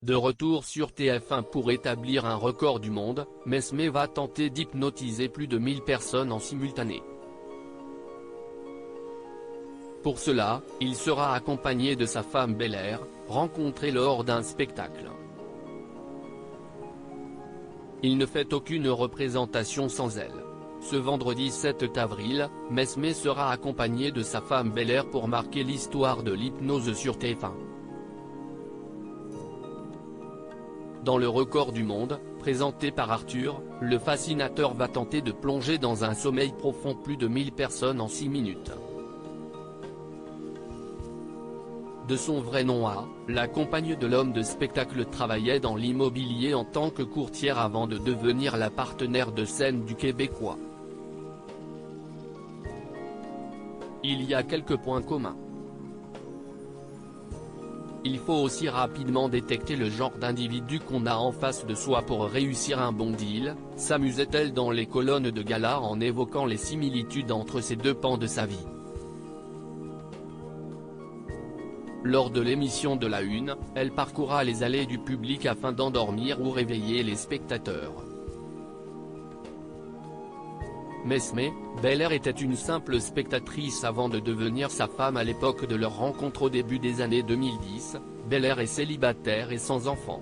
De retour sur TF1 pour établir un record du monde, Mesmé va tenter d'hypnotiser plus de 1000 personnes en simultané. Pour cela, il sera accompagné de sa femme Bel-Air, rencontrée lors d'un spectacle. Il ne fait aucune représentation sans elle. Ce vendredi 7 avril, Mesmé sera accompagné de sa femme Bel-Air pour marquer l'histoire de l'hypnose sur TF1. Dans le record du monde, présenté par Arthur, le fascinateur va tenter de plonger dans un sommeil profond plus de 1000 personnes en 6 minutes. De son vrai nom à, la compagne de l'homme de spectacle travaillait dans l'immobilier en tant que courtière avant de devenir la partenaire de scène du Québécois. Il y a quelques points communs. Il faut aussi rapidement détecter le genre d'individu qu'on a en face de soi pour réussir un bon deal, s'amusait-elle dans les colonnes de gala en évoquant les similitudes entre ces deux pans de sa vie. Lors de l'émission de la Une, elle parcourra les allées du public afin d'endormir ou réveiller les spectateurs. Mesmé, Bel-Air était une simple spectatrice avant de devenir sa femme à l'époque de leur rencontre au début des années 2010, Bel-Air est célibataire et sans enfant.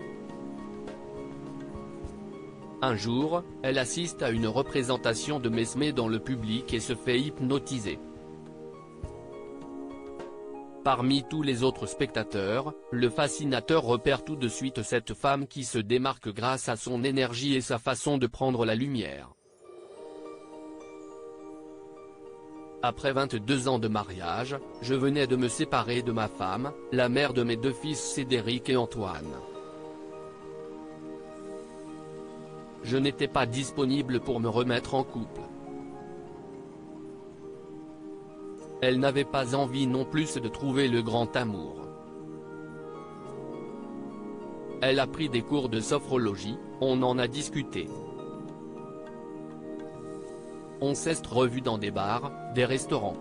Un jour, elle assiste à une représentation de Mesmé dans le public et se fait hypnotiser. Parmi tous les autres spectateurs, le fascinateur repère tout de suite cette femme qui se démarque grâce à son énergie et sa façon de prendre la lumière. Après 22 ans de mariage, je venais de me séparer de ma femme, la mère de mes deux fils Cédric et Antoine. Je n'étais pas disponible pour me remettre en couple. Elle n'avait pas envie non plus de trouver le grand amour. Elle a pris des cours de sophrologie, on en a discuté. On s'est revus dans des bars, des restaurants.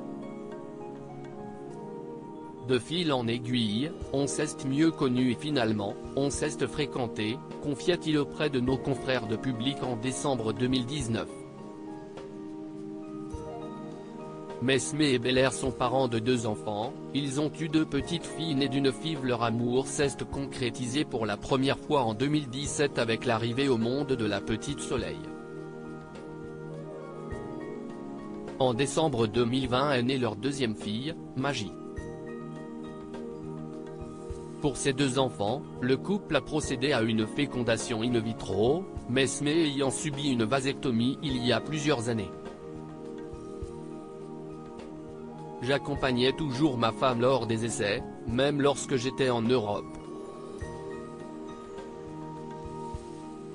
De fil en aiguille, on s'est mieux connus et finalement, on s'est fréquenté, confia-t-il auprès de nos confrères de Public en décembre 2019. Mesmé et Bel-Air sont parents de 2 enfants, ils ont eu 2 petites filles nées d'une FIV. Leur amour s'est concrétisé pour la première fois en 2017 avec l'arrivée au monde de la petite Soleil. En décembre 2020 est née leur 2e fille, Magie. Pour ces 2 enfants, le couple a procédé à une fécondation in vitro, Mesmé ayant subi une vasectomie il y a plusieurs années. J'accompagnais toujours ma femme lors des essais, même lorsque j'étais en Europe.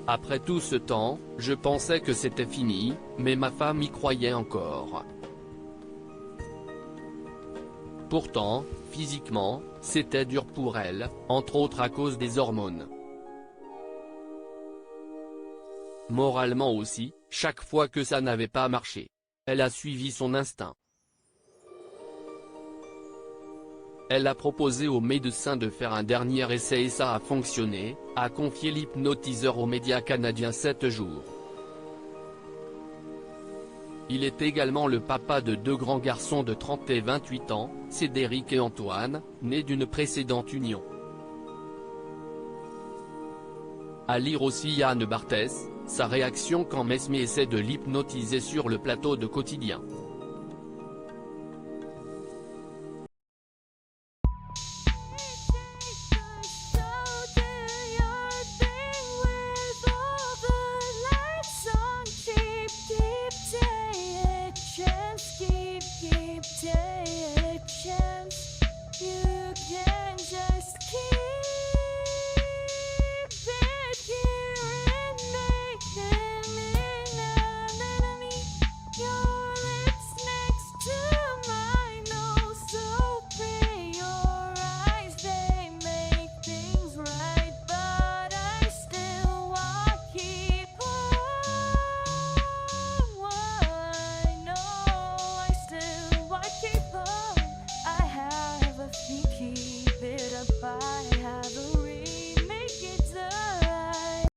Après tout ce temps, je pensais que c'était fini, mais ma femme y croyait encore. Pourtant, physiquement, c'était dur pour elle, entre autres à cause des hormones. Moralement aussi, chaque fois que ça n'avait pas marché, elle a suivi son instinct. Elle a proposé au médecin de faire un dernier essai et ça a fonctionné, a confié l'hypnotiseur aux médias canadiens 7 jours. Il est également le papa de 2 grands garçons de 30 et 28 ans, Cédric et Antoine, nés d'une précédente union. À lire aussi Yann Barthès, sa réaction quand Mesmé essaie de l'hypnotiser sur le plateau de Quotidien.